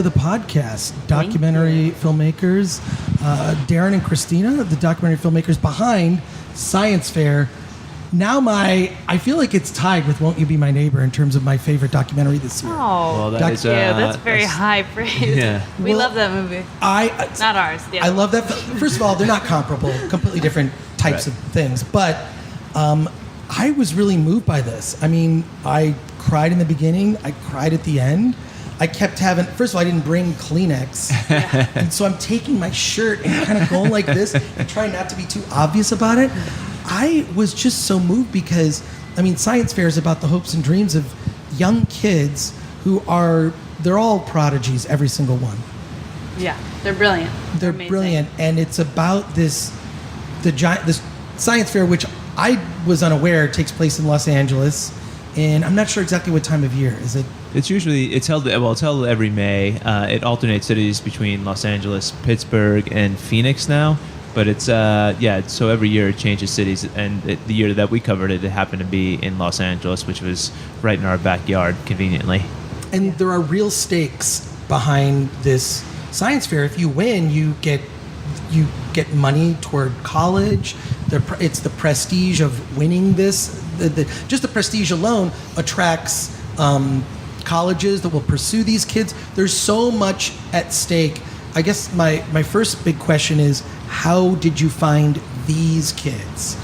to the podcast, documentary filmmakers, Darren and Christina, the documentary filmmakers behind Science Fair. Now I feel like it's tied with Won't You Be My Neighbor in terms of my favorite documentary this year. Oh, well, that's very high praise. Yeah. We love that movie. Not ours. I love that. First of all, they're not comparable, completely different types of things. But I was really moved by this. I mean, I cried in the beginning. I cried at the end. I kept having, first of all, I didn't bring Kleenex. And so I'm taking my shirt and kind of going like this and trying not to be too obvious about it. I was just so moved because, I mean, Science Fair is about the hopes and dreams of young kids they're all prodigies, every single one. Yeah, they're brilliant. They're brilliant. And it's about this Science Fair, which I was unaware takes place in Los Angeles. And I'm not sure exactly what time of year. Is it? It's held every May. It alternates cities between Los Angeles, Pittsburgh, and Phoenix now. But it's so every year it changes cities, and the year that we covered it happened to be in Los Angeles, which was right in our backyard, conveniently. And there are real stakes behind this Science Fair. If you win, you get money toward college. It's the prestige of winning this. Just the prestige alone attracts colleges that will pursue these kids. There's so much at stake. I guess my first big question is, how did you find these kids?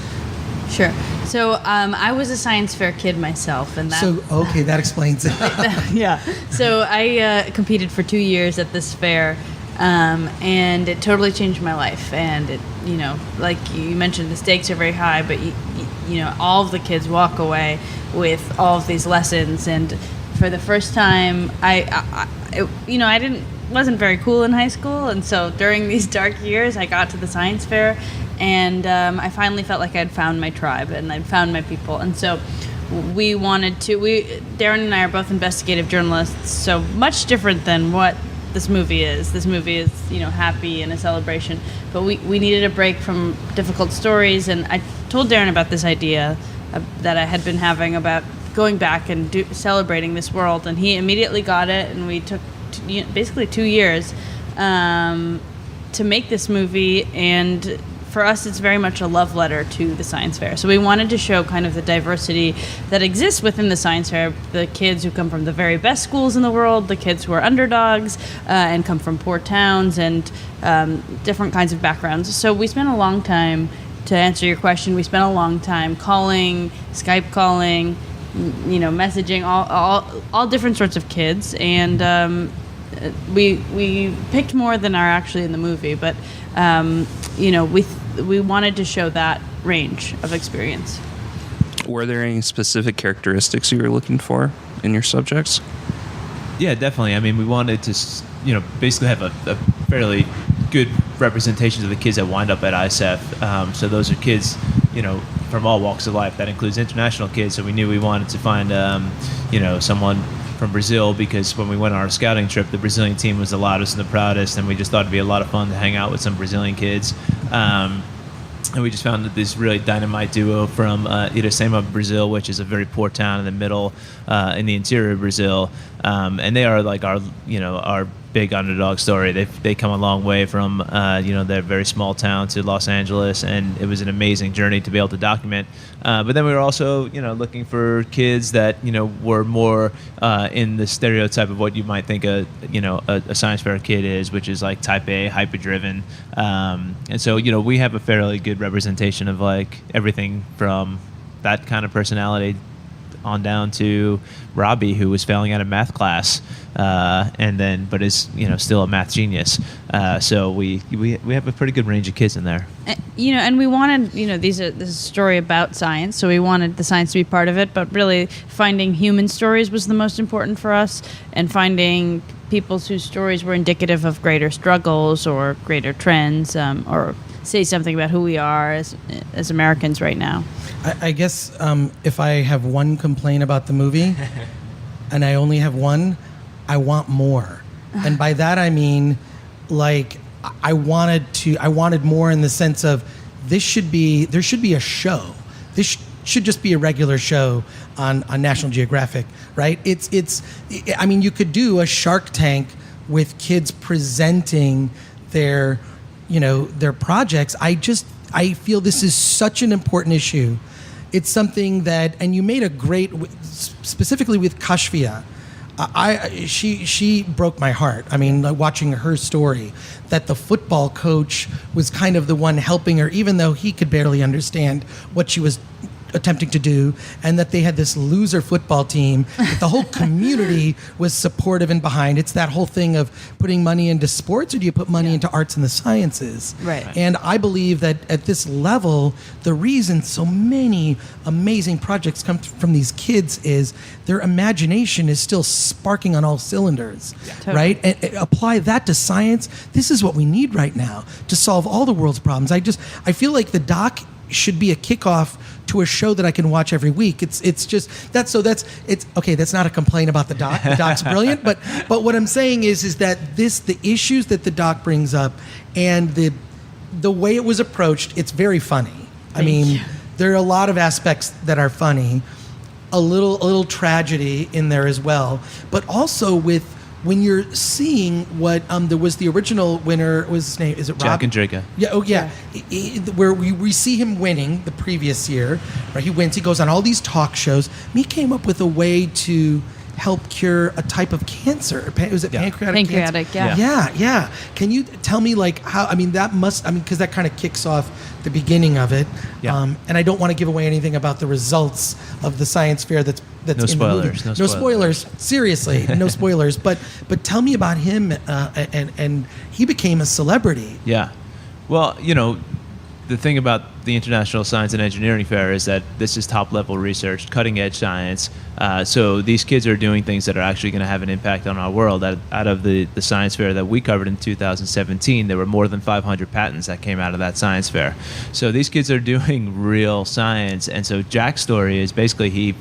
Sure. So I was a science fair kid myself, and that explains it. Yeah. So I competed for 2 years at this fair, and it totally changed my life. And it, like you mentioned, the stakes are very high, but all of the kids walk away with all of these lessons. And for the first time, I wasn't very cool in high school, and so during these dark years I got to the science fair, and I finally felt like I'd found my tribe and I'd found my people. And so Darren and I are both investigative journalists, so much different than what this movie is. This movie is happy and a celebration, but we needed a break from difficult stories. And I told Darren about this idea that I had been having about going back and celebrating this world, and he immediately got it, and we took basically 2 years to make this movie. And for us, it's very much a love letter to the science fair. So we wanted to show kind of the diversity that exists within the science fair, the kids who come from the very best schools in the world, the kids who are underdogs and come from poor towns, and different kinds of backgrounds. So we spent a long time, to answer your question, we spent a long time calling, Skype calling, messaging all different sorts of kids, and we picked more than are actually in the movie, but we wanted to show that range of experience. Were there any specific characteristics you were looking for in your subjects? Yeah, definitely. I mean, we wanted to basically have a fairly good representation of the kids that wind up at ISEF. So those are kids, from all walks of life. That includes international kids. So we knew we wanted to find, someone from Brazil, because when we went on our scouting trip, the Brazilian team was the loudest and the proudest, and we just thought it'd be a lot of fun to hang out with some Brazilian kids. And we just found that this really dynamite duo from Iracema, Brazil, which is a very poor town in the middle, in the interior of Brazil, and they are like our big underdog story. They come a long way from their very small town to Los Angeles, and it was an amazing journey to be able to document. But then we were also looking for kids that were more in the stereotype of what you might think a science fair kid is, which is like type A, hyper driven, and so we have a fairly good representation of like everything from that kind of personality on down to Robbie, who was failing out of math class, but is still a math genius. So we have a pretty good range of kids in there. And we wanted this is a story about science, so we wanted the science to be part of it. But really, finding human stories was the most important for us, and finding people whose stories were indicative of greater struggles or greater trends, or say something about who we are as Americans right now. I guess if I have one complaint about the movie, and I only have one, I want more. And by that I mean, like, I wanted more in the sense of there should be a show. This should just be a regular show on National Geographic, right? I mean, you could do a Shark Tank with kids presenting their projects. I feel this is such an important issue. It's something that, and you made a great, specifically with Kashfia. She broke my heart. I mean, like, watching her story, that the football coach was kind of the one helping her, even though he could barely understand what she was attempting to do, and that they had this loser football team that the whole community was supportive and behind. It's that whole thing of putting money into sports, or do you put money into arts and the sciences? Right. And I believe that at this level, the reason so many amazing projects come from these kids is their imagination is still sparking on all cylinders, right? And apply that to science. This is what we need right now to solve all the world's problems. I feel like the doc should be a kickoff to a show that I can watch every week. It's not a complaint about the doc. The doc's brilliant, but what I'm saying is that the issues that the doc brings up and the way it was approached, it's very funny. There are a lot of aspects that are funny, a little tragedy in there as well, but also when you're seeing what there was the original winner, what was his name? Is it Rob? Jack and Draco. Yeah. Oh, yeah. Where we see him winning the previous year, right? He wins. He goes on all these talk shows. He came up with a way to help cure a type of cancer. Was it pancreatic cancer? Pancreatic, yeah. Yeah. Can you tell me, like, how? Because that kind of kicks off the beginning of it. Yeah. And I don't want to give away anything about the results of the science fair that's No in spoilers, the movie. no spoilers. Seriously, no spoilers. But tell me about him, and he became a celebrity. Yeah. Well, the thing about the International Science and Engineering Fair is that this is top-level research, cutting-edge science. So these kids are doing things that are actually going to have an impact on our world. Out of the science fair that we covered in 2017, there were more than 500 patents that came out of that science fair. So these kids are doing real science. And so Jack's story is basically he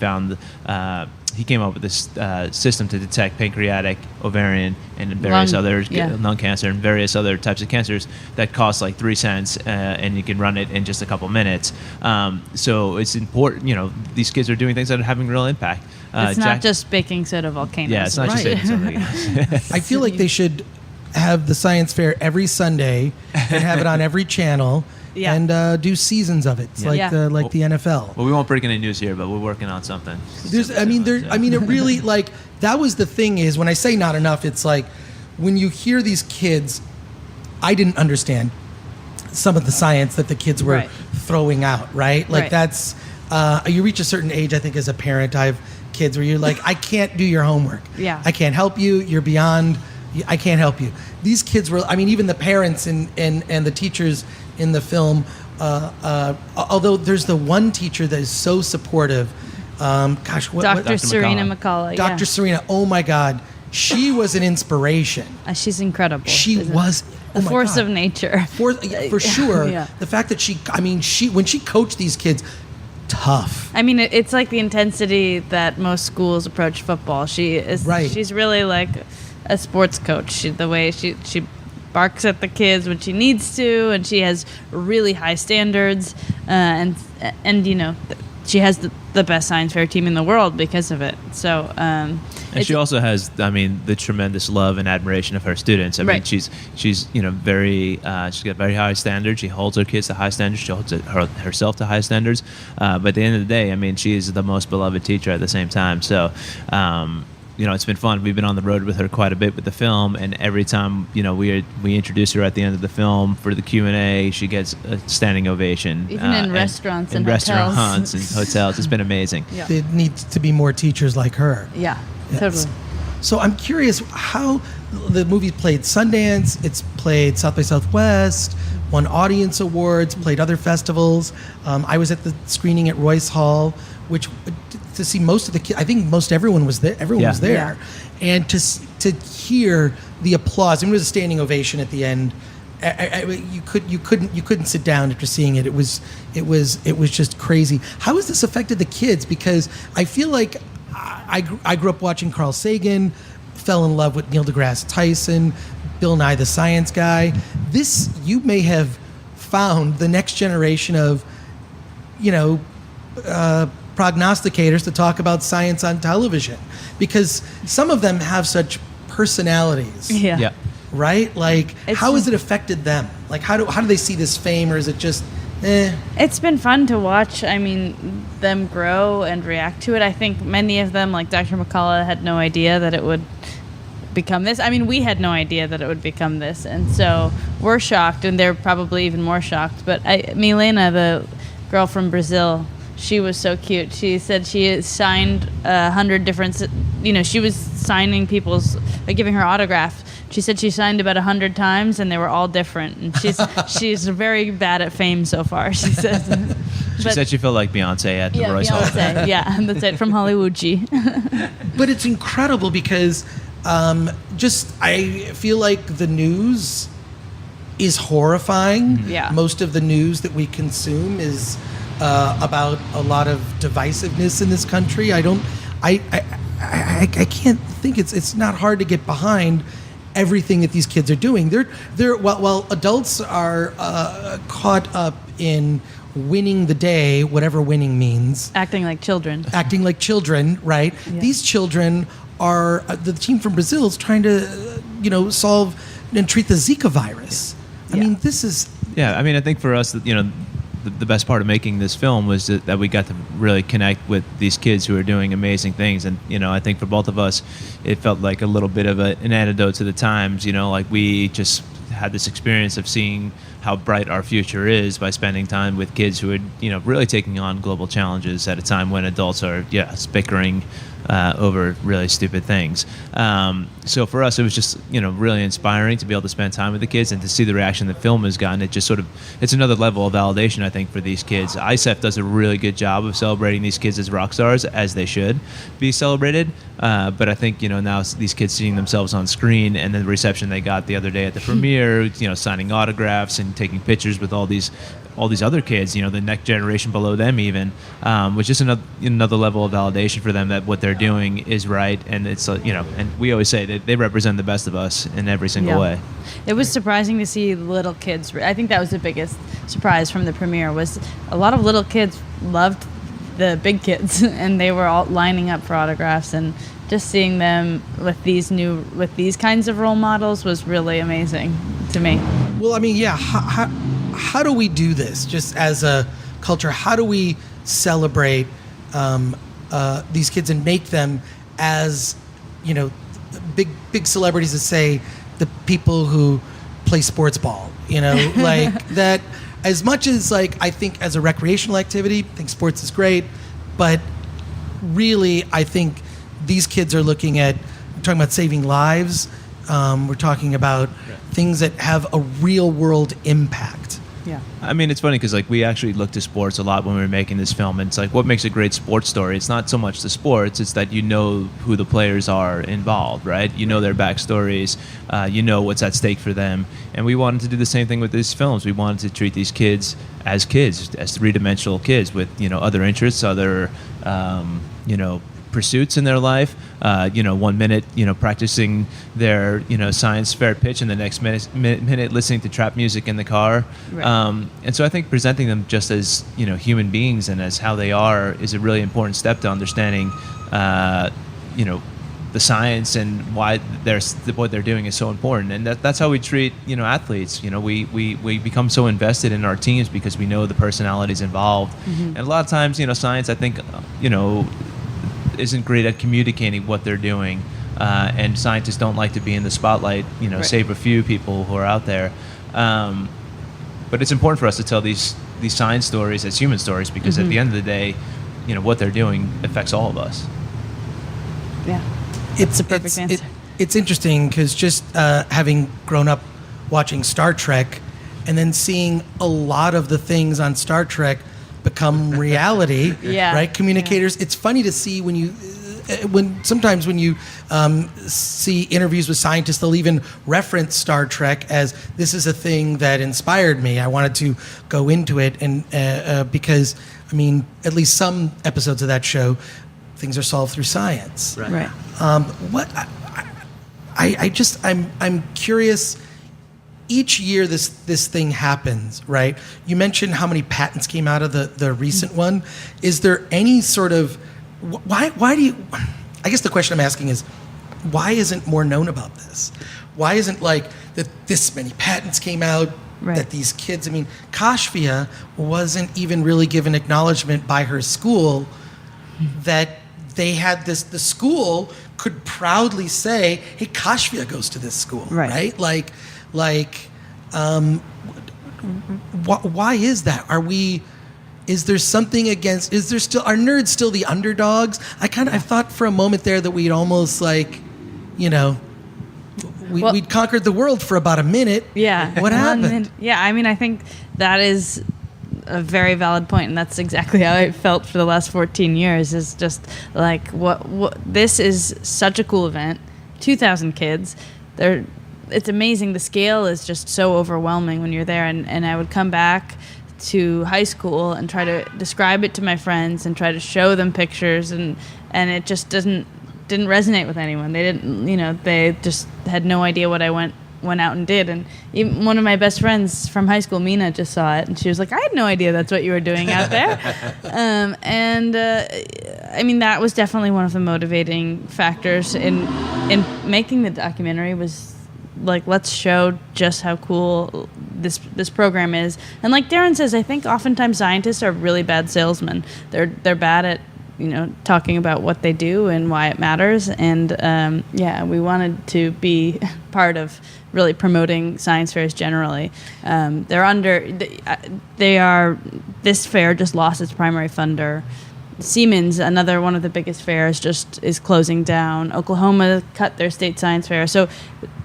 came up with this system to detect pancreatic, ovarian, and various lung cancer and various other types of cancers that cost like 3 cents, and you can run it in just a couple minutes. So it's important, these kids are doing things that are having real impact. It's not just baking soda volcanoes. Yeah, it's not just baking soda. I feel like they should have the science fair every Sunday and have it on every channel. Yeah. And do seasons of it. It's like the NFL. Well, we won't break any news here, but we're working on something. It really, like, that was the thing is, when I say not enough, it's like when you hear these kids, I didn't understand some of the science that the kids were throwing out, right? Like that's, you reach a certain age, I think, as a parent, I have kids where you're like, I can't do your homework. Yeah. I can't help you. You're beyond, I can't help you. These kids were, even the parents and the teachers in the film, although there's the one teacher that is so supportive. Dr. Serena McCullough. Dr. Serena, oh my God. She was an inspiration. She's incredible. She was a force of nature. For sure. Yeah. The fact that when she coached these kids, tough. It's like the intensity that most schools approach football. She's really like a sports coach. The way she barks at the kids when she needs to, and she has really high standards, and she has the best science fair team in the world because of it. So and she also has the tremendous love and admiration of her students. She's very she's got very high standards. She holds her kids to high standards. She holds herself to high standards. But at the end of the day, she is the most beloved teacher at the same time. So it's been fun. We've been on the road with her quite a bit with the film, and every time we introduce her at the end of the film for the Q&A, she gets a standing ovation. Even in restaurants and hotels. Restaurants and hotels. It's been amazing. Yeah. There needs to be more teachers like her. Yeah, Yes. totally. So I'm curious how the movie played Sundance. It's played South by Southwest, won audience awards, played other festivals. I was at the screening at Royce Hall, which to see most of the kids, I think most everyone was there. Was there, and to hear the applause. It was a standing ovation at the end. You couldn't sit down after seeing it. It was just crazy. How has this affected the kids? Because I feel like I grew up watching Carl Sagan, fell in love with Neil deGrasse Tyson, Bill Nye the Science Guy. You may have found the next generation of, prognosticators to talk about science on television, because some of them have such personalities. Yeah. Right? Like, It's- how has it affected them? Like, how do they see this fame, or is it just, eh? It's been fun to watch. I mean, them grow and react to it. I think many of them, like Dr. McCullough, had no idea that it would become this. I mean, we had no idea that it would become this, and so we're shocked, and they're probably even more shocked. But Milena, the girl from Brazil, she was so cute. She said she signed 100 different. She was signing giving her autograph. She said she signed about 100 times, and they were all different. And she's very bad at fame so far. She says. She said she felt like Beyonce at the Royce Hall. Beyonce. Yeah, that's it from Hollywood G. But it's incredible because I feel like the news is horrifying. Yeah. Most of the news that we consume is about a lot of divisiveness in this country. I can't think it's not hard to get behind everything that these kids are doing. While adults are caught up in winning the day, whatever winning means. Acting like children. Acting like children, right? Yeah. These children are the team from Brazil is trying to, solve and treat the Zika virus. I mean, this is. Yeah, I mean, I think for us, the best part of making this film was that we got to really connect with these kids who are doing amazing things. And, I think for both of us, it felt like a little bit of an antidote to the times, like we just had this experience of seeing how bright our future is by spending time with kids who are, really taking on global challenges at a time when adults are, bickering over really stupid things. So for us, it was just, really inspiring to be able to spend time with the kids and to see the reaction the film has gotten. It just it's another level of validation, I think, for these kids. ISEF does a really good job of celebrating these kids as rock stars, as they should be celebrated. But I think, now these kids seeing themselves on screen and the reception they got the other day at the premiere, signing autographs and taking pictures with all these other kids, the next generation below them even, was just another level of validation for them that what they're doing is right. And it's, and we always say that they represent the best of us in every single way. It was surprising to see little kids. I think that was the biggest surprise from the premiere, was a lot of little kids loved the big kids and they were all lining up for autographs, and just seeing them with these kinds of role models was really amazing to me. Well, I mean, yeah. How do we do this just as a culture? How do we celebrate these kids and make them as, big celebrities that say the people who play sports ball, like that. As much as I think as a recreational activity, I think sports is great, but really I think these kids are looking at, we're talking about saving lives. We're talking about things that have a real world impact. Yeah. I mean, it's funny because we actually looked to sports a lot when we were making this film, and it's what makes a great sports story. It's not so much the sports; it's that who the players are involved, right? Their backstories, what's at stake for them, and we wanted to do the same thing with these films. We wanted to treat these kids, as three-dimensional kids with other interests, other pursuits in their life. 1 minute, practicing their, science fair pitch, and the next minute listening to trap music in the car. Right. And so I think presenting them just as, human beings and as how they are is a really important step to understanding, the science and why what they're doing is so important. And that's how we treat, athletes. We become so invested in our teams because we know the personalities involved. Mm-hmm. And a lot of times, science, I think, isn't great at communicating what they're doing, and scientists don't like to be in the spotlight, Right. save a few people who are out there. But it's important for us to tell these science stories as human stories, because at the end of the day, what they're doing affects all of us. Yeah. It's a perfect answer. It's interesting because just having grown up watching Star Trek and then seeing a lot of the things on Star Trek become reality, Yeah. right? Communicators. Yeah. It's funny to see sometimes when you see interviews with scientists, they'll even reference Star Trek as this is a thing that inspired me. I wanted to go into it, and because I mean, at least some episodes of that show, things are solved through science. Right. I'm curious. Each year this thing happens, right? You mentioned how many patents came out of the recent one. Is there any sort of why do you? I guess the question I'm asking is, why isn't more known about this? Why isn't like that this many patents came out, Right. that these kids, I mean, Kashfia wasn't even really given acknowledgement by her school that they had this, the school could proudly say, hey, Kashfia goes to this school, Right. right? Why is that? Is there something against, are nerds still the underdogs? I thought for a moment there that we'd almost we'd conquered the world for about a minute. Yeah. What happened? Yeah, I mean, I think that is a very valid point, and that's exactly how I felt for the last 14 years. Is just like what this is such a cool event. 2,000 kids. It's amazing. The scale is just so overwhelming when you're there, and I would come back to high school and try to describe it to my friends and try to show them pictures, and it just didn't resonate with anyone. They didn't, they just had no idea what I went out and did. And even one of my best friends from high school, Mina, just saw it, and she was like, I had no idea that's what you were doing out there. I mean, that was definitely one of the motivating factors in making the documentary, was like, let's show just how cool this program is. And like Darren says, I think oftentimes scientists are really bad salesmen. They're bad at talking about what they do and why it matters. And we wanted to be part of really promoting science fairs generally. This fair just lost its primary funder. Siemens, another one of the biggest fairs, just is closing down. Oklahoma cut their state science fair. So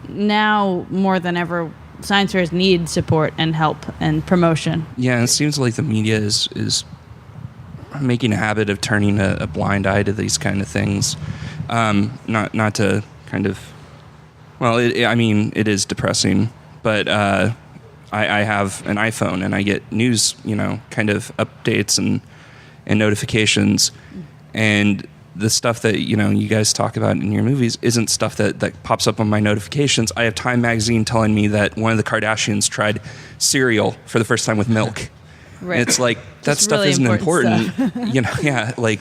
now more than ever, science fairs need support and help and promotion. Yeah, it seems like the media is making a habit of turning a blind eye to these kind of things. Not to kind of, well, it is depressing, but I have an iPhone and I get news, kind of updates and notifications, and the stuff that you guys talk about in your movies isn't stuff that pops up on my notifications. I have Time magazine telling me that one of the Kardashians tried cereal for the first time with milk. Right. And it's like, that Just stuff really isn't important. stuff. Like,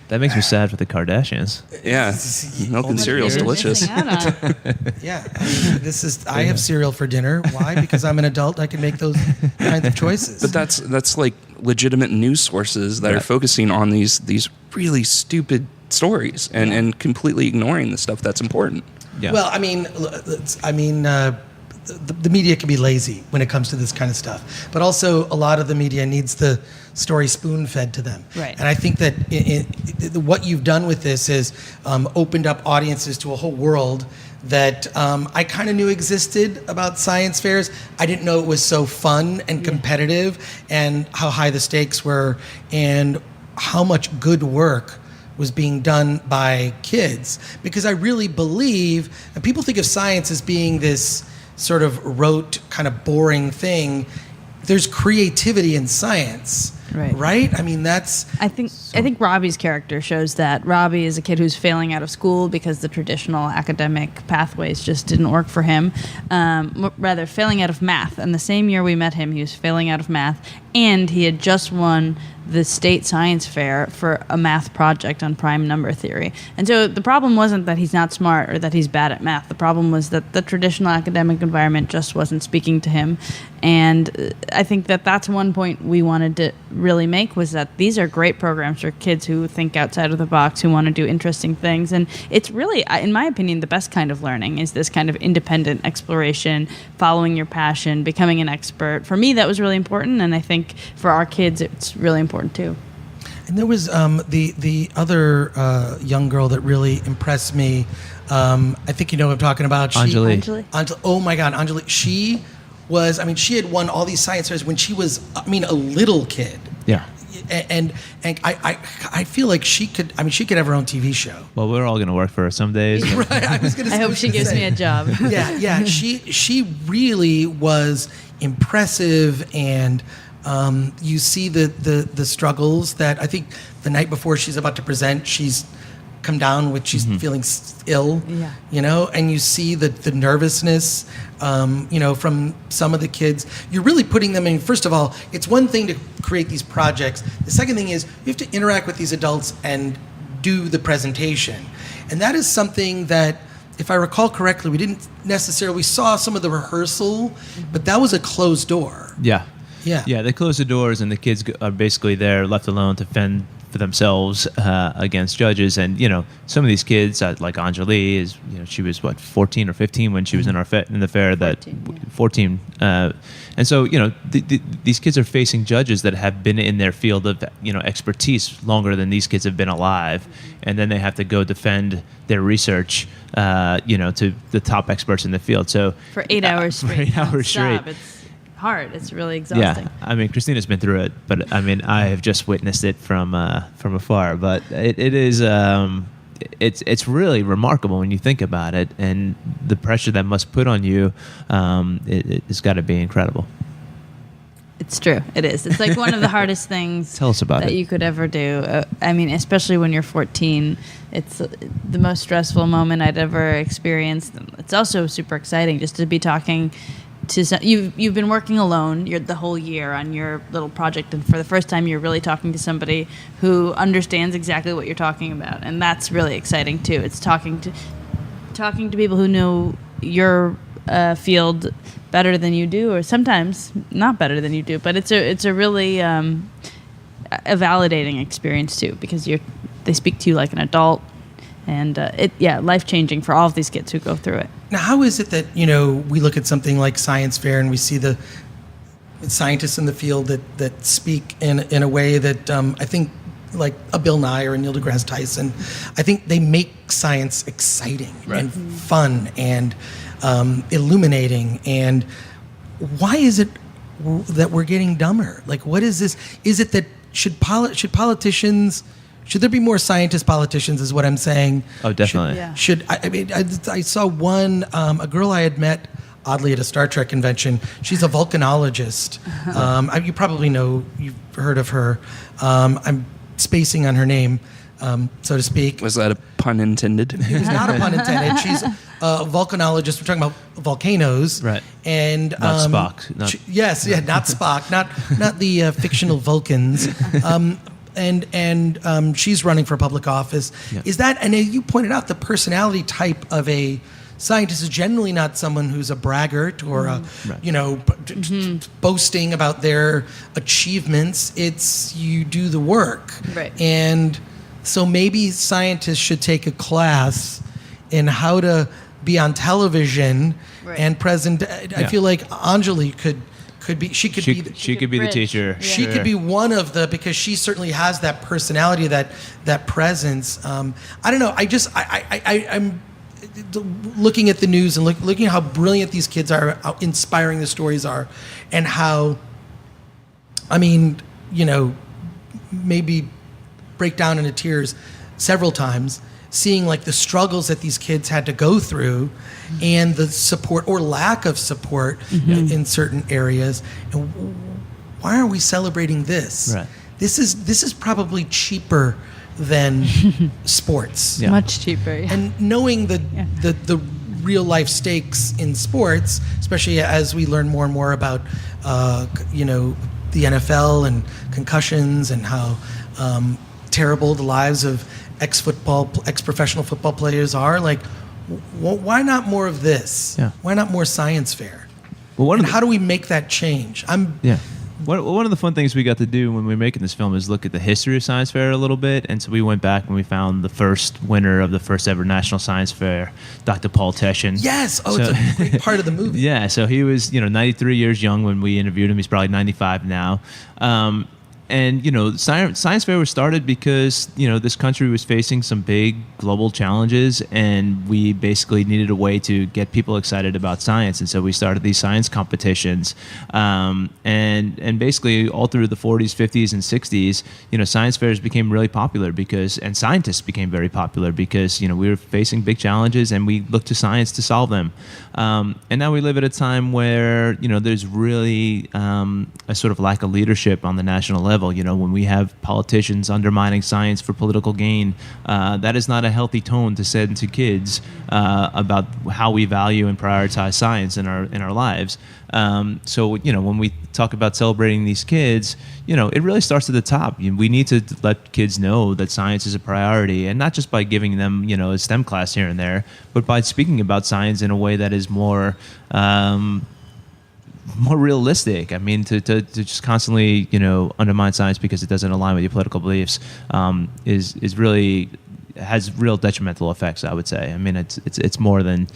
That makes me sad for the Kardashians. yeah, milk and cereal is You're delicious. missing out on. Yeah, I have cereal for dinner. Why? Because I'm an adult. I can make those kinds of choices. But that's like legitimate news sources that are focusing on these really stupid stories and completely ignoring the stuff that's important. Yeah. Well, the media can be lazy when it comes to this kind of stuff, but also a lot of the media needs the story spoon-fed to them. Right. And I think that what you've done with this is opened up audiences to a whole world that I kind of knew existed about science fairs. I didn't know it was so fun and competitive, and how high the stakes were, and how much good work was being done by kids. Because I really believe, and people think of science as being this sort of rote, kind of boring thing. There's creativity in science, right? I mean, that's... I think Robbie's character shows that. Robbie is a kid who's failing out of school because the traditional academic pathways just didn't work for him. Rather, failing out of math. And the same year we met him, he was failing out of math, and he had just won the state science fair for a math project on prime number theory. And so the problem wasn't that he's not smart or that he's bad at math. The problem was that the traditional academic environment just wasn't speaking to him. And I think that that's one point we wanted to really make, was that these are great programs for kids who think outside of the box, who want to do interesting things. And it's really, in my opinion, the best kind of learning is this kind of independent exploration, following your passion, becoming an expert. For me, that was really important, and I think for our kids, it's really important too. And there was the other young girl that really impressed me. I think you know what I'm talking about. Anjali. Oh my God, Anjali. She had won all these science fairs when she was, a little kid. Yeah. And I feel like she could have her own TV show. Well, we're all going to work for her some days. Right. I hope she gives me a job. Yeah. She really was impressive, and you see the struggles that I think the night before she's about to present, she's come down with, she's feeling ill, and you see the nervousness, from some of the kids. You're really putting them in. First of all, it's one thing to create these projects. The second thing is you have to interact with these adults and do the presentation. And that is something that, if I recall correctly, we saw some of the rehearsal, but that was a closed door. Yeah. Yeah. Yeah, they close the doors and the kids are basically there left alone to fend for themselves against judges. And, some of these kids, like Anjali, she was, 14 or 15 when she was in the fair. 14. And so, these kids are facing judges that have been in their field of, expertise longer than these kids have been alive. And then they have to go defend their research, to the top experts in the field. So for 8 hours straight. For 8 hours straight. It's hard. It's really exhausting. Yeah, I mean, Christina's been through it, but I mean, I have just witnessed it from afar. But it is it's really remarkable when you think about it, and the pressure that must put on you, it's got to be incredible. It's true. It is. It's like one of the hardest things Tell us about that it. you could ever do. I mean, especially when you're 14, it's the most stressful moment I'd ever experienced. It's also super exciting just to be talking to you've been working alone the whole year on your little project, and for the first time you're really talking to somebody who understands exactly what you're talking about, and that's really exciting too. It's talking to people who know your field better than you do, or sometimes not better than you do, but it's a really a validating experience too, because they speak to you like an adult, and life-changing for all of these kids who go through it. Now, how is it that, we look at something like Science Fair and we see the scientists in the field that speak in a way that I think, like a Bill Nye or a Neil deGrasse Tyson, I think they make science exciting and fun and illuminating. And why is it that we're getting dumber? Like, what is this? Is it that should politicians... Should there be more scientist politicians, is what I'm saying. Oh, definitely. I saw one, a girl I had met, oddly, at a Star Trek convention. She's a volcanologist. You probably know, you've heard of her. I'm spacing on her name, so to speak. Was that a pun intended? It was not a pun intended. She's a volcanologist. We're talking about volcanoes. Right. And not Spock. not Spock. Not the fictional Vulcans. And she's running for public office. Yeah. Is that, and you pointed out, the personality type of a scientist is generally not someone who's a braggart or boasting about their achievements. It's you do the work. Right. And so maybe scientists should take a class in how to be on television and present. I feel like Anjali could be the teacher. Yeah. She could be one of because she certainly has that personality, that presence. I don't know. I'm looking at the news and looking at how brilliant these kids are, how inspiring the stories are, and how, maybe break down into tears several times, seeing like the struggles that these kids had to go through and the support or lack of support in certain areas. And why are we celebrating this? Right. This is probably cheaper than sports. Yeah. Much cheaper. Yeah. And knowing the real life stakes in sports, especially as we learn more and more about the NFL and concussions and how terrible the lives of ex-professional football players are, like, why not more of this? Yeah. Why not more science fair? Well, how do we make that change? One of the fun things we got to do when we were making this film is look at the history of Science Fair a little bit. And so we went back and we found the first winner of the first ever National Science Fair, Dr. Paul Teschen. Yes. Oh, it's a great part of the movie. Yeah. So he was, 93 years young when we interviewed him. He's probably 95 now. And, Science Fair was started because, this country was facing some big global challenges, and we basically needed a way to get people excited about science. And so we started these science competitions. And basically all through the 40s, 50s, and 60s, science fairs became really popular and scientists became very popular because, we were facing big challenges and we looked to science to solve them. And now we live at a time where, there's really a sort of lack of leadership on the national level. level. When we have politicians undermining science for political gain, that is not a healthy tone to send to kids about how we value and prioritize science in our lives. So when we talk about celebrating these kids, it really starts at the top. We need to let kids know that science is a priority, and not just by giving them a STEM class here and there, but by speaking about science in a way that is more realistic. I mean, to just constantly undermine science because it doesn't align with your political beliefs is really has real detrimental effects, I would say. I mean, it's more than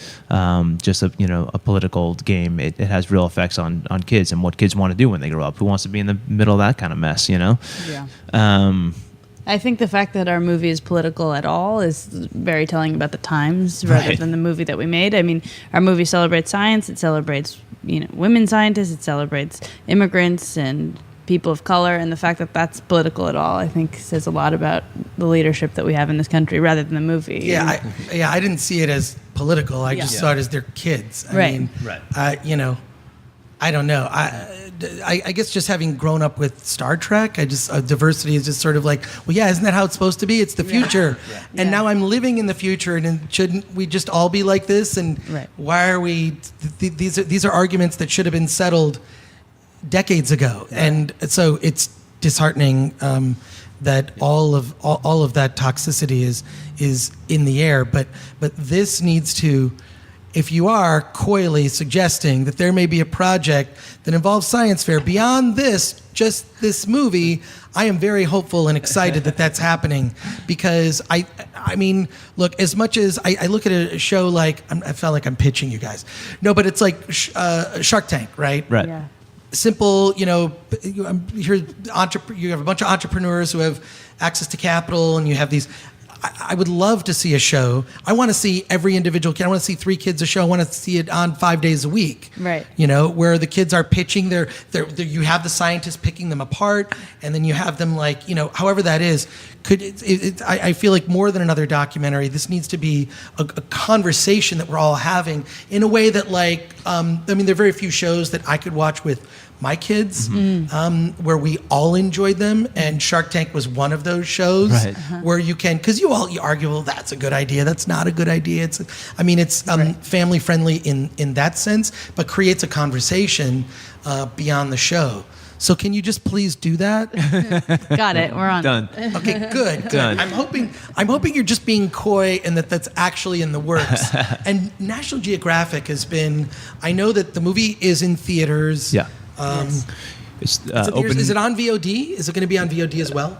just a political game. It has real effects on kids and what kids want to do when they grow up. Who wants to be in the middle of that kind of mess, Yeah. I think the fact that our movie is political at all is very telling about the times rather Right. than the movie that we made. I mean, our movie celebrates science. It celebrates, women scientists. It celebrates immigrants and people of color. And the fact that that's political at all, I think, says a lot about the leadership that we have in this country rather than the movie. Yeah, I didn't see it as political. I just Yeah. saw it as their kids. I Right. mean, Right. I don't know. I guess just having grown up with Star Trek, diversity is just sort of like, well, yeah, isn't that how it's supposed to be? It's the future. And Yeah. now I'm living in the future, and shouldn't we just all be like this? And Right. why are we? These are arguments that should have been settled decades ago, and so it's disheartening that all of that toxicity is in the air. But this needs to. If you are coyly suggesting that there may be a project that involves science fair beyond just this movie, I am very hopeful and excited that that's happening, because I mean, look, as much as I look at a show like, I felt like I'm pitching you guys. No, but it's like Shark Tank, right? Right. Yeah. Simple, you have a bunch of entrepreneurs who have access to capital, and you have these. I would love to see a show. I want to see every individual kid. I want to see 3 kids a show. I want to see it on 5 days a week. Right. Where the kids are pitching you have the scientists picking them apart, and then you have them however that is. I feel like more than another documentary, this needs to be a conversation that we're all having in a way that there are very few shows that I could watch with my kids, where we all enjoyed them, and Shark Tank was one of those shows Right. where you can, because you argue, well, that's a good idea, that's not a good idea. It's family friendly in that sense, but creates a conversation beyond the show. So can you just please do that? Got it. We're on. Done. Okay, good. Done. I'm hoping you're just being coy and that's actually in the works. And National Geographic has been. I know that the movie is in theaters. Yeah. Yes. It's Open. Is it on VOD? Is it going to be on VOD as well?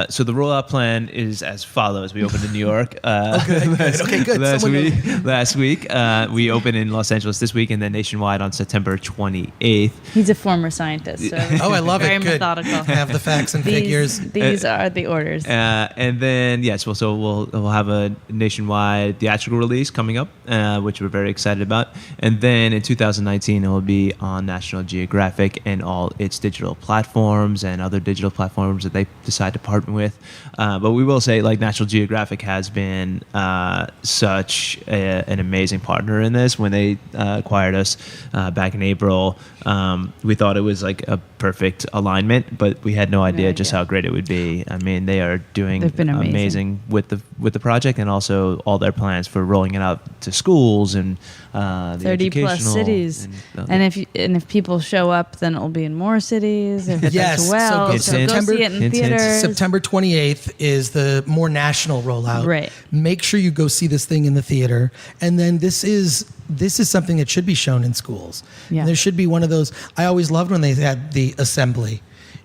So the rollout plan is as follows. We opened in New York. Okay, good. Last week. We opened in Los Angeles this week, and then nationwide on September 28th. He's a former scientist. So Oh, I love very it. Good. methodical. Have the facts and figures. These are the orders. And then yes, so we'll have a nationwide theatrical release coming up, which we're very excited about. And then in 2019, it will be on National Geographic and all its digital platforms and other digital platforms that they decide to partner with. But we will say, National Geographic has been such an amazing partner in this. When they acquired us back in April, we thought it was like a perfect alignment, but we had no idea just how great it would be. I mean, they are doing They've been amazing with the project, and also all their plans for rolling it out to schools and the 30 plus educational cities, and if people show up, then it'll be in more cities. If it Yes, does well, so so go September- see it in Hint, hint. theaters. September 28th is the more national rollout. Right. Make sure you go see this thing in the theater. And then this is something that should be shown in schools. Yeah. There should be one of those. I always loved when they had the assembly.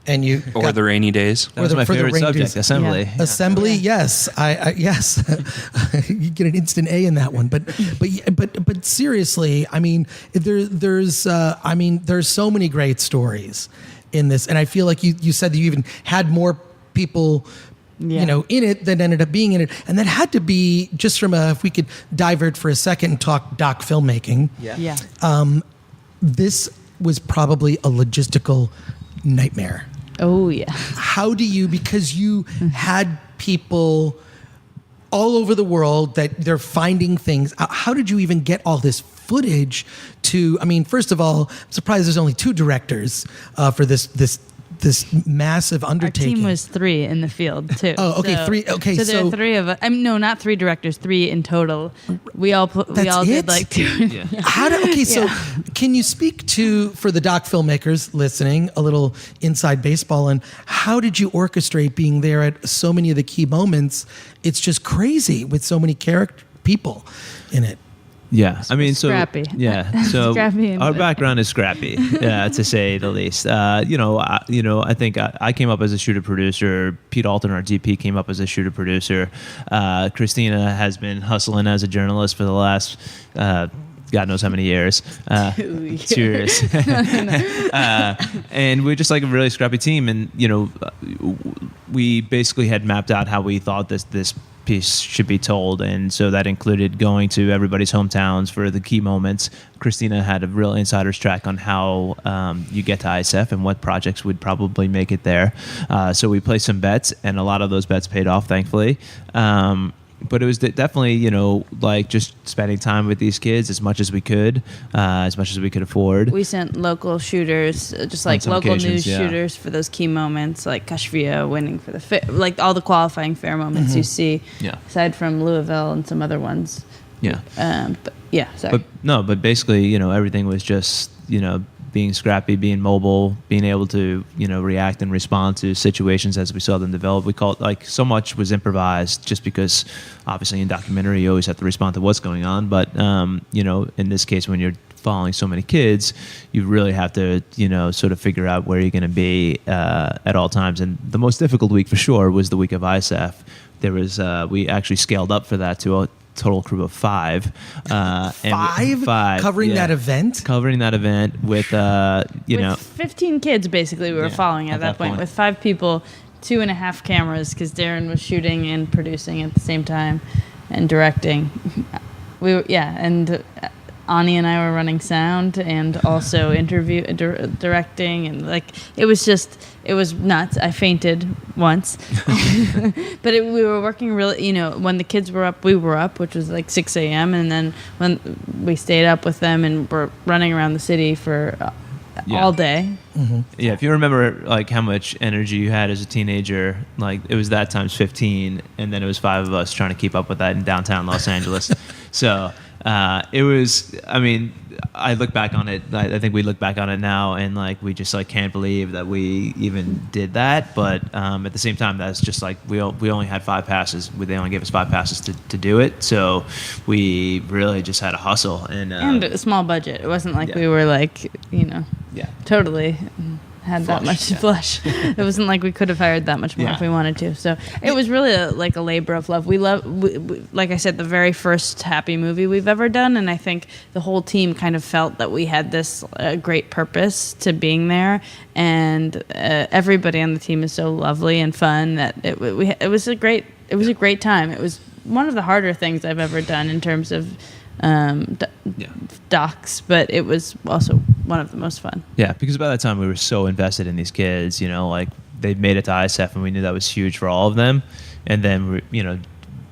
And you Or got- the rainy days. That was my for the favorite reindeers. subject, assembly. Yeah. Assembly, yes, yes, you get an instant A in that one. But seriously, I mean, there's so many great stories in this, and I feel like you said that you even had more people, Yeah. in it that ended up being in it, and that had to be just from if we could divert for a second and talk doc filmmaking. Yeah. This was probably a logistical nightmare. Oh yeah. How do you, because you had people all over the world that they're finding things, how did you even get all this footage to, I mean, first of all, I'm surprised there's only 2 directors for this this massive Our undertaking. team was 3 in the field too. Oh, okay, 3. Okay, so there so- are 3 of us. No, not 3 directors. 3 in total. We all That's did it? like 2. Yeah. So can you speak to, for the doc filmmakers listening, a little inside baseball, and how did you orchestrate being there at so many of the key moments? It's just crazy with so many people in it. Yeah, I mean, so Scrappy. yeah, so Scrappy and our good. background is scrappy, to say the least. I think I came up as a shooter producer. Pete Alton, our DP, came up as a shooter producer. Christina has been hustling as a journalist for the last. God knows how many years. 2 2 years. And we're just like a really scrappy team. And, we basically had mapped out how we thought this piece should be told. And so that included going to everybody's hometowns for the key moments. Christina had a real insider's track on how you get to ISF and what projects would probably make it there. So we placed some bets, and a lot of those bets paid off, thankfully. But it was definitely, like just spending time with these kids as much as we could afford. We sent local shooters, just On like some local occasions, news yeah. shooters for those key moments, like Kashvia winning for the like all the qualifying fair moments you see, Yeah. aside from Louisville and some other ones. Yeah. But yeah, sorry. But basically, everything was just, being scrappy, being mobile, being able to, react and respond to situations as we saw them develop. We call it so much was improvised just because obviously in documentary you always have to respond to what's going on. But, in this case, when you're following so many kids, you really have to, sort of figure out where you're going to be at all times. And the most difficult week for sure was the week of ISF. There was, we actually scaled up for that to a total crew of 5. Five? Covering that event? Covering that event with, with 15 kids, basically, we were Yeah, at at that that point, point. with 5 people, 2.5 cameras, because Darren was shooting and producing at the same time, and directing. And Ani and I were running sound and also directing, and it was nuts. I fainted once, but we were working really. When the kids were up, we were up, which was like 6 a.m. And then when we stayed up with them and were running around the city for all day. Mm-hmm. Yeah, if you remember how much energy you had as a teenager, it was that times 15, and then it was 5 of us trying to keep up with that in downtown Los Angeles. So it was. I mean, I look back on it. I think we look back on it now, and we just can't believe that we even did that. But at the same time, that's just we only had 5 passes. They only gave us 5 passes to do it. So we really just had to hustle and A small budget. It wasn't we were yeah. totally had that Flush, much yeah. flush. It wasn't like we could have hired that much more if we wanted to. So it was really a labor of love. We like I said, the very first happy movie we've ever done, and I think the whole team kind of felt that we had this great purpose to being there, and everybody on the team is so lovely and fun that it was a great time. It was one of the harder things I've ever done in terms of docs, but it was also one of the most fun. Yeah, because by that time we were so invested in these kids, they made it to ISF, and we knew that was huge for all of them. And then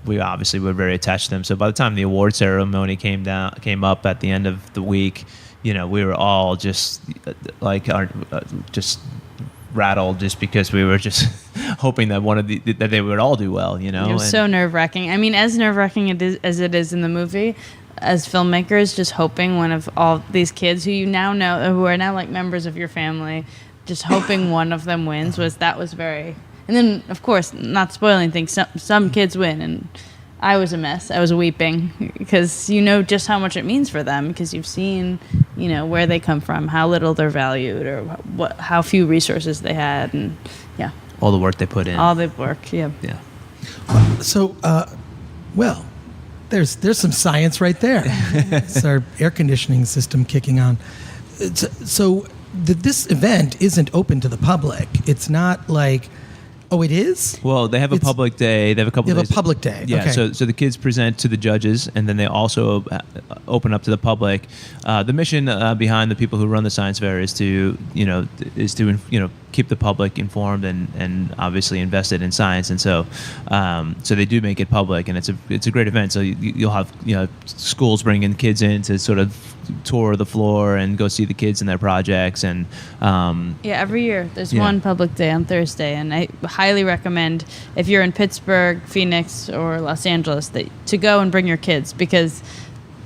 we obviously were very attached to them. So by the time the award ceremony came up at the end of the week, we were all just just rattled, just because we were just hoping that that they would all do well. It was so nerve-wracking. I mean, as nerve-wracking as it is in the movie, as filmmakers, just hoping one of all these kids who you now know, who are now members of your family, just hoping one of them wins was very. And then, of course, not spoiling things, some kids win, and I was a mess. I was weeping because just how much it means for them, because you've seen, where they come from, how little they're valued, or how few resources they had, and yeah, all the work they put in. all the work. Yeah. Yeah. So, there's some science right there. It's our air conditioning system kicking on. So this event isn't open to the public. It's not oh, it is? Well, they have a public day. They have a couple. They have days. a public day. Yeah. Okay. So the kids present to the judges, and then they also open up to the public. The mission behind the people who run the science fair is to keep the public informed and obviously invested in science. And so they do make it public, and it's a great event. So you'll have schools bringing kids in to sort of tour the floor and go see the kids and their projects. And every year there's one public day on Thursday, and I highly recommend, if you're in Pittsburgh, Phoenix, or Los Angeles, to go and bring your kids, because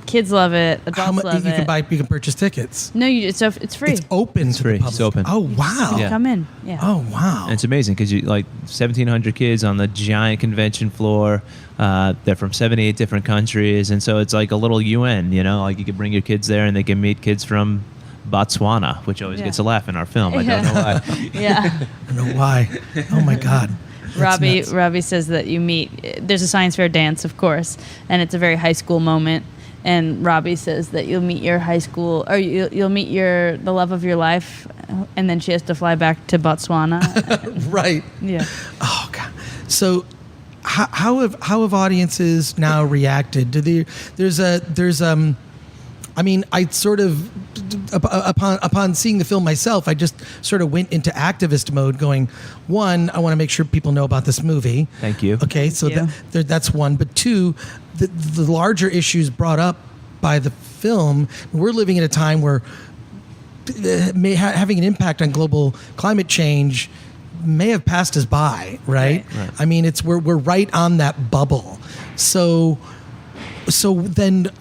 kids love it, adults love it. You can purchase tickets. No, it's free. It's open to free. the public. It's open. Oh wow! Yeah. Come in. Yeah. Oh wow! And it's amazing because you 1,700 kids on the giant convention floor. They're from 78 different countries, and so it's like a little UN. You could bring your kids there, and they can meet kids from Botswana, which always gets a laugh in our film. I don't know why. Yeah. I don't know why. Oh my God. Robbie says that you meet. There's a science fair dance, of course, and it's a very high school moment. And Robbie says that you'll meet your high school, or you'll meet the love of your life, and then she has to fly back to Botswana. Right. Yeah. Oh God. So, how have audiences now reacted? I sort of, upon seeing the film myself, I just sort of went into activist mode, going, one, I want to make sure people know about this movie. Thank you. Okay, so that's one. But two, the larger issues brought up by the film, we're living in a time where having an impact on global climate change may have passed us by, right? I mean, we're right on that bubble. So then,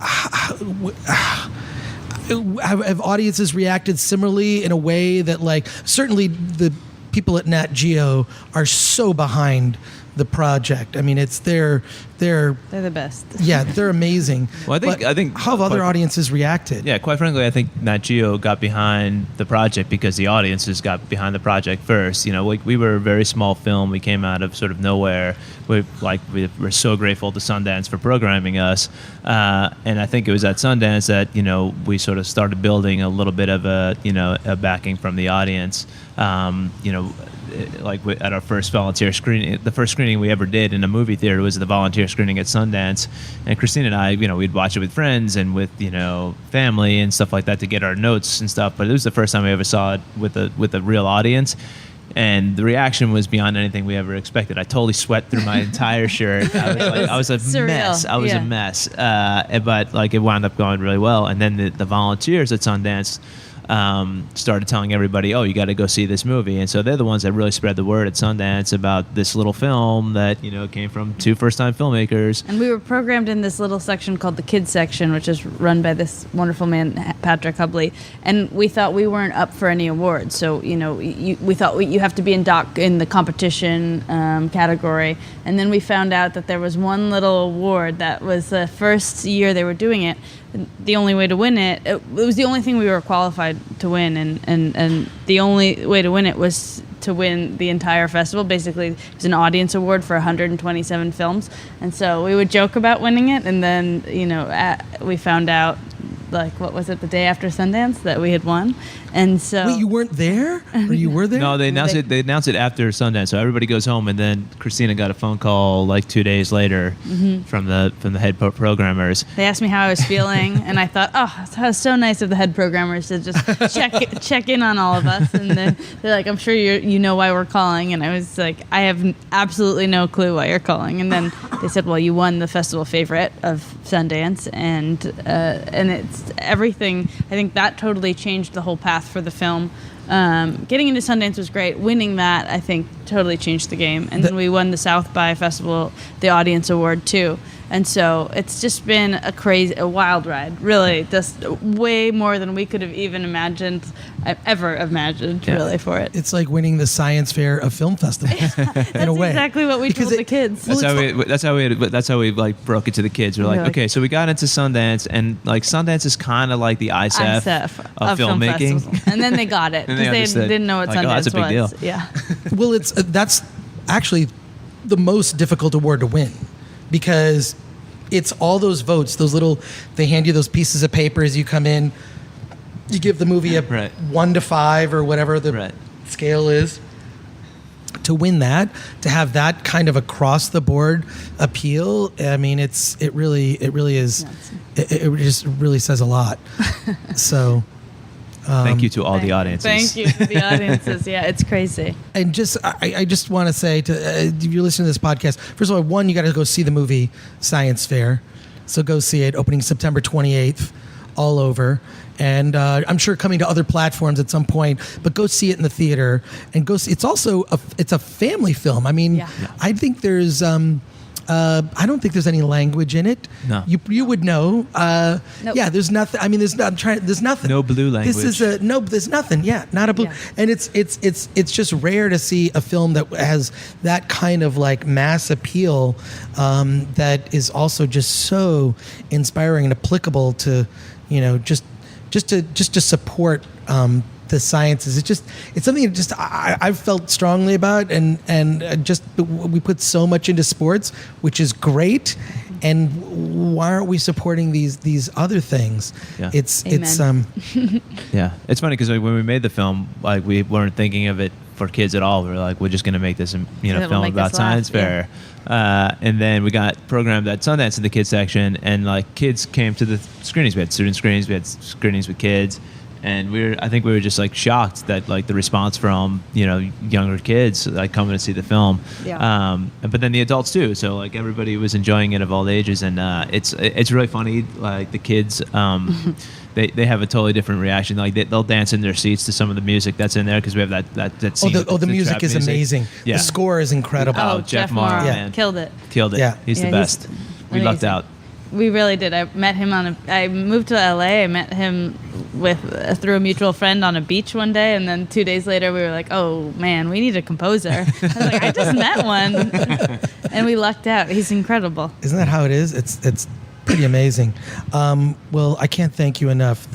have audiences reacted similarly in a way that, certainly the people at Nat Geo are so behind the project. I mean, they're the best. Yeah, they're amazing. Well, I think how have other audiences reacted? Yeah, quite frankly, I think Nat Geo got behind the project because the audiences got behind the project first. We were a very small film. We came out of sort of nowhere. We're so grateful to Sundance for programming us, and I think it was at Sundance that we sort of started building a little bit of a backing from the audience. At our first volunteer screening, the first screening we ever did in a movie theater was the volunteer screening at Sundance. And Christina and I, we'd watch it with friends and with, family and stuff like that to get our notes and stuff. But it was the first time we ever saw it with a real audience. And the reaction was beyond anything we ever expected. I totally sweat through my entire shirt. I was a mess. I was a mess. But it wound up going really well. And then the volunteers at Sundance started telling everybody, oh, you got to go see this movie. And so they're the ones that really spread the word at Sundance about this little film that, came from two first-time filmmakers. And we were programmed in this little section called the kids section, which is run by this wonderful man, Patrick Hubley. And we thought we weren't up for any awards. So, we thought you have to be in the competition category. And then we found out that there was one little award that was the first year they were doing it. The only way to win it was the only thing we were qualified to win, and the only way to win it was to win the entire festival. Basically, it was an audience award for 127 films, and so we would joke about winning it, and then we found out, what was it, the day after Sundance, that we had won. And so wait, you weren't there, or you were there? No, they announced it. They announced it after Sundance, so everybody goes home, and then Christina got a phone call 2 days later from the head programmers. They asked me how I was feeling, and I thought, that was so nice of the head programmers to just check in on all of us. And then they're like, I'm sure you know why we're calling, and I was like, I have absolutely no clue why you're calling. And then they said, well, you won the festival favorite of Sundance, and it's everything. I think that totally changed the whole path for the film. Getting into Sundance was great. Winning that, I think, totally changed the game. And then we won the South by Festival, the Audience Award, too. And so it's just been a wild ride, really, just way more than we could have even ever imagined, really, for it. It's like winning the science fair of film festivals, in a way. That's exactly what we told the kids. That's how we broke it to the kids. We're like, okay, so we got into Sundance, and Sundance is kind of like the ISEF of filmmaking. And then they got it because they didn't know what Sundance that's a big deal. Yeah. Well, that's actually the most difficult award to win, because it's all those votes, they hand you those pieces of paper as you come in. You give the movie a 1 to 5 or whatever the scale is. To win that, to have that kind of across the board appeal, I mean, it really is. It just really says a lot. So, Thank you to all the audiences. Thank you to the audiences. Yeah, it's crazy. And I just want to say to if you're listening to this podcast, first of all, one, you got to go see the movie Science Fair. So go see it, opening September 28th, all over. And I'm sure coming to other platforms at some point, but go see it in the theater and go see. It's also it's a family film. I mean, I think there's I don't think there's any language in it. No. You would know. Nope. Yeah, there's nothing. I mean, there's nothing. No blue language. This is there's nothing. Yeah, not a blue. Yeah. And it's just rare to see a film that has that kind of like mass appeal, that is also just so inspiring and applicable to, just to support the sciences. It's something that I've felt strongly about, and just we put so much into sports, which is great. And why aren't we supporting these other things? Yeah. It's Yeah, it's funny because when we made the film, like we weren't thinking of it for kids at all. We were like, we're just going to make this, film about science fair. And then we got programmed at Sundance in the kids section, and like kids came to the screenings. We had student screenings, we had screenings with kids, and I think we were just like shocked that like the response from younger kids like coming to see the film. Yeah. But then the adults too. So like everybody was enjoying it of all ages, and it's really funny. Like the kids. They have a totally different reaction. Like they'll dance in their seats to some of the music that's in there because we have that scene. the music is amazing. Yeah. The score is incredible. Oh, Jeff Morrow, man. Killed it. Yeah. He's the best. We lucked amazing. out. We really did. I met him I moved to LA. I met him through a mutual friend on a beach one day, and then 2 days later we were like, oh man, we need a composer. I was like, I just met one. And we lucked out. He's incredible. Isn't that how it is? It's pretty amazing. Well, I can't thank you enough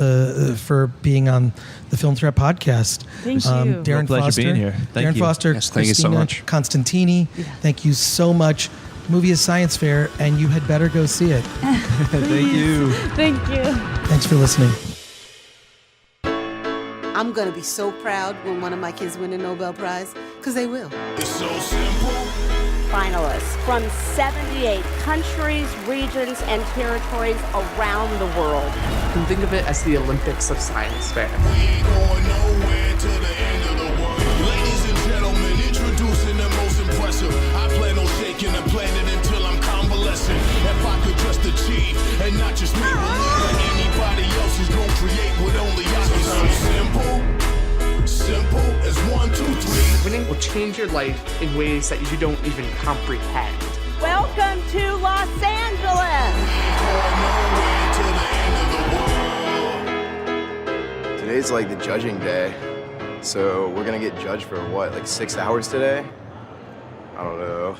for being on the Film Threat podcast. Thank you. Darren Real pleasure Foster, being here. Thank Darren you. Foster, Yes, thank you so Christina much. Constantini. Thank you so much. Movie is Science Fair, and you had better go see it. Thank you. Thank you. Thanks for listening. I'm gonna be so proud when one of my kids win a Nobel Prize, because they will. It's so simple. Finalists from 78 countries, regions, and territories around the world. You can think of it as the Olympics of science fair. We ain't going nowhere till the end of the world. Ladies and gentlemen, introducing the most impressive. I plan on shaking the planet until I'm convalescent. If I could just achieve and not just make believe that anybody else is gonna create what only I can. Simple as 1, 2, 3. Winning will change your life in ways that you don't even comprehend. Welcome to Los Angeles. Today's like the judging day, so we're gonna get judged for what, like 6 hours today? I don't know.